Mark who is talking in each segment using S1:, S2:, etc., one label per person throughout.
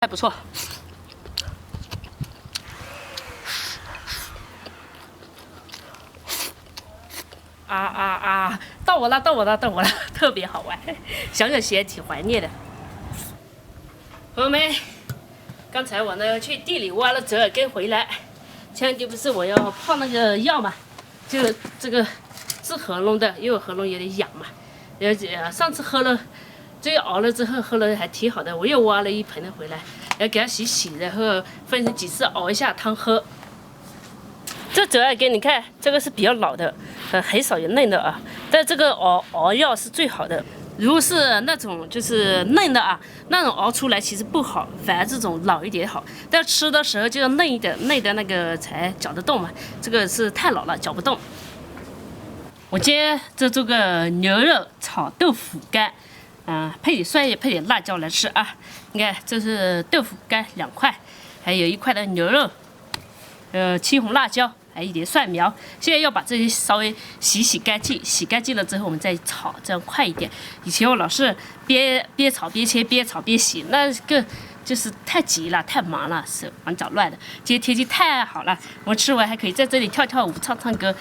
S1: 还不错。到我了，特别好玩，想想起来挺怀念的。朋友们，刚才我呢去地里挖了折耳根回来，前两天不是我要泡那个药嘛，就这个治喉咙的，因为我喉咙有点痒嘛，上次喝了。 这个熬了之后喝了还挺好的，我又挖了一盆的回来，要给它洗洗，然后分成几次熬一下汤喝。这折耳根你看，这个是比较老的，很少有嫩的啊。但这个熬药是最好的。如果是那种就是嫩的啊，那种熬出来其实不好，反而这种老一点好。但吃的时候就要嫩一点，嫩的那个才嚼得动嘛。这个是太老了，嚼不动。我今天这个牛肉炒豆腐干。 配点蒜叶，配点辣椒来吃啊！你看，这是豆腐干2块，还有1块的牛肉，青红辣椒，还有一点蒜苗。现在要把这些稍微洗干净，洗干净了之后我们再炒，这样快一点。以前我老是边炒边切，边炒边洗，那个就是太急了，太忙了，手忙脚乱的。今天天气太好了，我吃完还可以在这里跳跳舞、唱唱歌，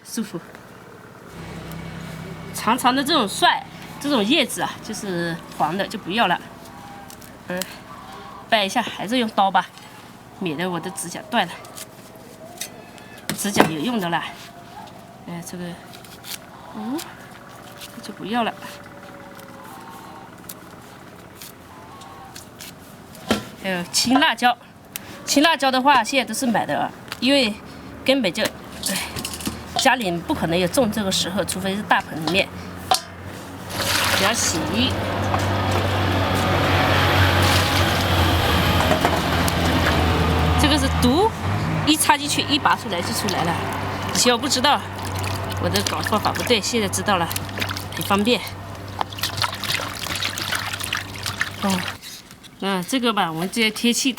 S1: 舒服。长长的这种蒜。 这种叶子啊，就是黄的就不要了。掰一下，还是用刀吧，免得我的指甲断了。指甲有用的啦。这个，就不要了。还有青辣椒，青辣椒的话，现在都是买的啊，因为根本就，家里不可能有种这个时候，除非是大棚里面。 给它洗，这个是毒，一插进去一拔出来就出来了。以前我不知道，我的搞方法不对，现在知道了，很方便。这个吧，我们这天气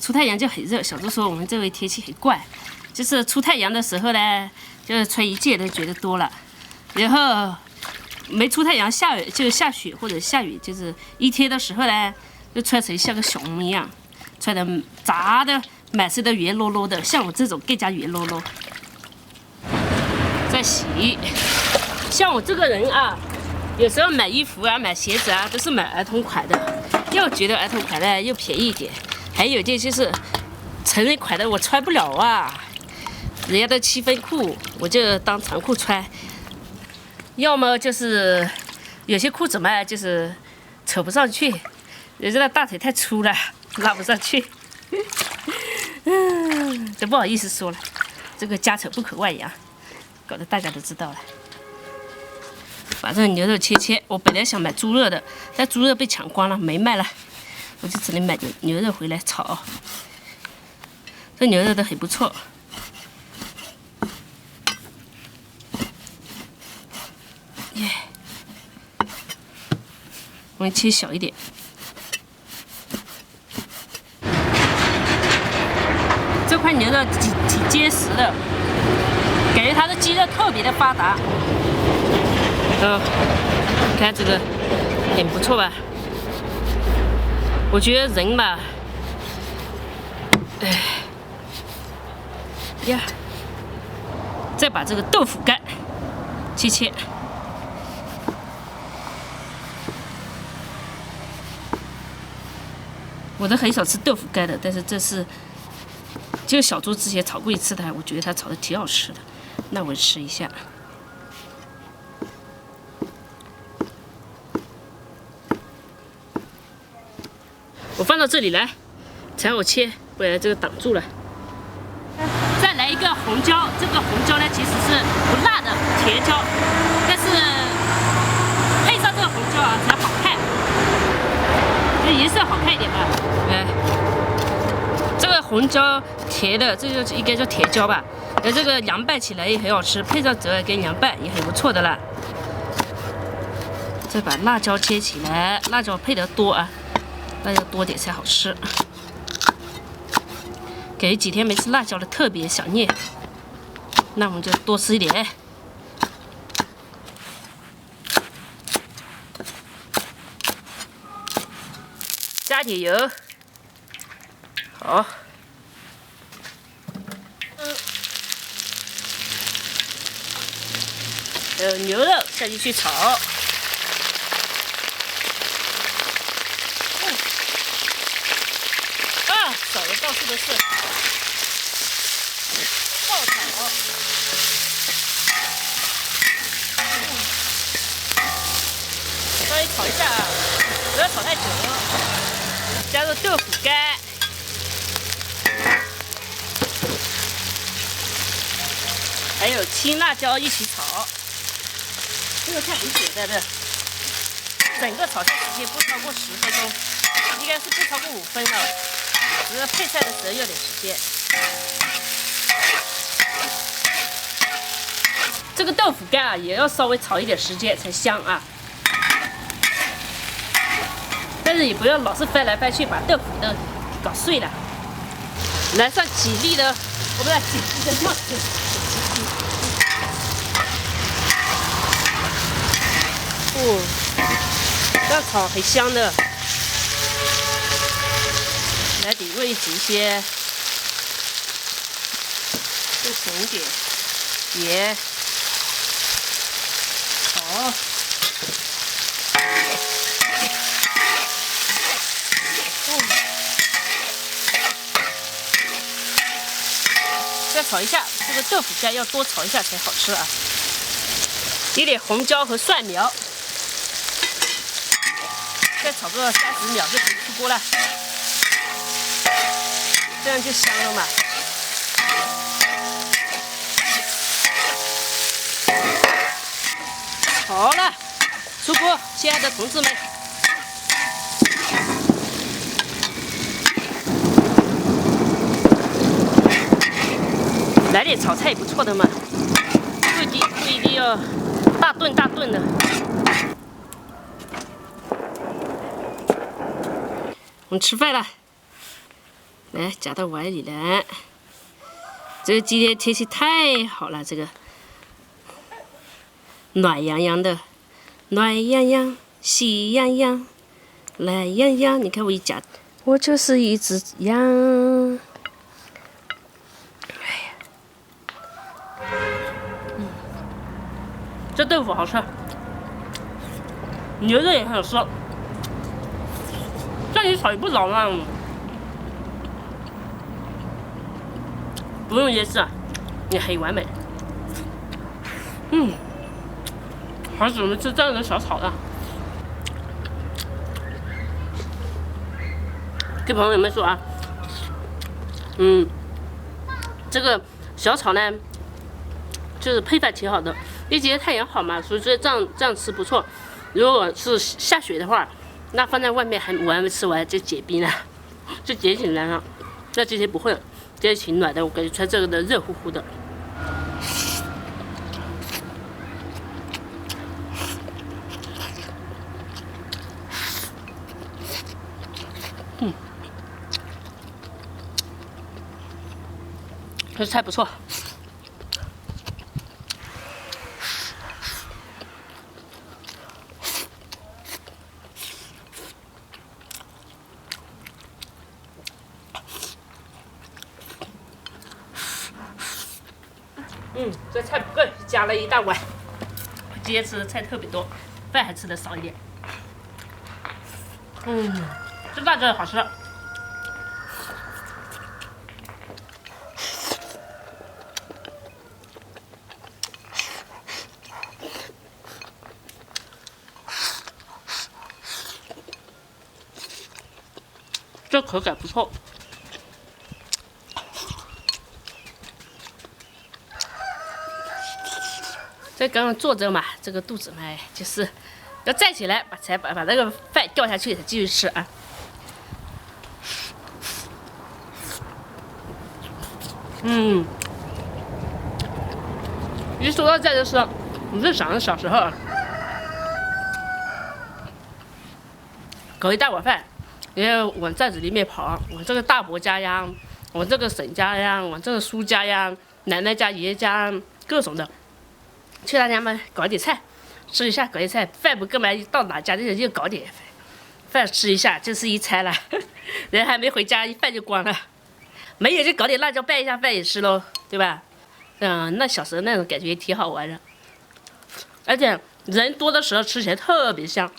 S1: 出太阳就很热。小猪说我们这位天气很怪，就是出太阳的时候呢，就是穿一件都觉得多了，然后。 没出太阳，就下雪或者下雨，就是一天的时候呢，就穿成像个小熊一样，穿的炸的满身的圆噜噜的，像我这种更加圆噜噜。再洗，像我这个人啊，有时候买衣服啊、买鞋子啊，都是买儿童款的，又觉得儿童款呢又便宜一点，还有件就是成人款的我穿不了啊，人家的7分裤我就当长裤穿。 要么就是有些裤子嘛，就是扯不上去，人家的大腿太粗了，拉不上去，都不好意思说了。这个家丑不可外扬，搞得大家都知道了。反正牛肉切，我本来想买猪肉的，但猪肉被抢光了，没卖了，我就只能买牛肉回来炒。这牛肉都很不错。 我们切小一点。这块牛肉挺结实的，感觉它的肌肉特别的发达。你看这个很不错吧？我觉得人吧，再把这个豆腐干切。 我都很少吃豆腐干的，但是这是这个小猪之前炒过一次的，我觉得它炒的挺好吃的，那我吃一下。我放到这里来，才好切，不然这个挡住了。再来一个红椒，这个红椒呢其实是不辣的甜椒，但是配上这个红椒啊才好看。 颜色好看一点吧，这个红椒甜的，这就应该叫甜椒吧。这个凉拌起来也很好吃，配上折耳根凉拌也很不错的啦。再把辣椒切起来，辣椒配得多啊，辣椒多点才好吃。感觉几天没吃辣椒了，特别想念。那我们就多吃一点。加加点油，好，还有牛肉下进去炒，炒的到处都是，爆炒，稍微炒一下啊，不要炒太久，加入豆腐干，还有青辣椒一起炒。这个菜很简单的，整个炒菜时间不超过10分钟，应该是不超过5分了。只是配菜的时候要点时间。这个豆腐干啊，也要稍微炒一点时间才香啊。但是也不要老是翻来翻去，把豆腐都搞碎了。来上几粒的，我们来几粒的酱汁。这样炒很香的。来点味极些，再省一点盐，好，再炒一下，这个豆腐干要多炒一下才好吃啊。一点红椒和蒜苗，再炒个30秒就可以出锅了。这样就香了嘛。好了，出锅，亲爱的同志们。来点炒菜也不错的嘛，不一定要大顿的。我们吃饭了。来夹到碗里来，这个今天天气太好了，这个暖洋洋的，暖洋洋，喜洋洋，懒洋洋。你看我一夹，我就是一只羊。哎呀，这豆腐好吃，牛肉也很好吃，这里炒也不老烂。不用腌制，也很完美。好久没吃这样的小炒了。跟朋友们说啊，这个小炒呢，就是配饭挺好的。因为今天太阳好嘛，所以觉得这样吃不错。如果是下雪的话，那放在外面我还没吃完就结冰了，就结起来了。那今天不会。今天挺暖的，我感觉穿这个的热乎乎的。这菜不错。这菜不够，加了一大碗。今天吃的菜特别多，饭还吃的少一点。这辣椒好吃。这口感不错。这刚刚坐着嘛，这个肚子嘛，就是要站起来，把那个饭掉下去，才继续吃啊。一说到这就是我就想着小时候，搞一大碗饭，也往站子里面跑，往这个大伯家呀，往这个婶家呀，往这个叔家呀，奶奶家、爷爷家，各种的。去他家嘛，搞点菜，吃一下，搞点菜，饭不够嘛，到哪家就搞点饭吃一下就是一餐了，人还没回家，饭就光了。没有就搞点辣椒拌一下饭也吃喽，对吧？那小时候那种感觉也挺好玩的，而且人多的时候吃起来特别香。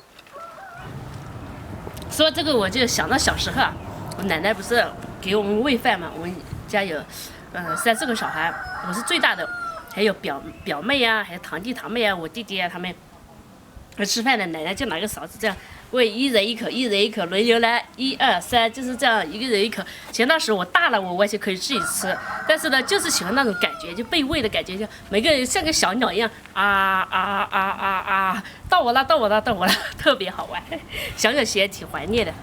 S1: 说这个我就想到小时候啊，我奶奶不是给我们喂饭嘛，我们家有3、4个小孩，我是最大的，还有表妹啊，还有堂弟堂妹啊，我弟弟啊他们。吃饭的奶奶就拿个勺子这样喂，一人一口，一人一口，轮流来，1、2、3，就是这样一个人一口。前段时我大了，我完全可以自己吃，但是呢，就是喜欢那种感觉，就被喂的感觉，就每个人像个小鸟一样到我了，到我了，到我了，特别好玩。想想起来挺怀念的。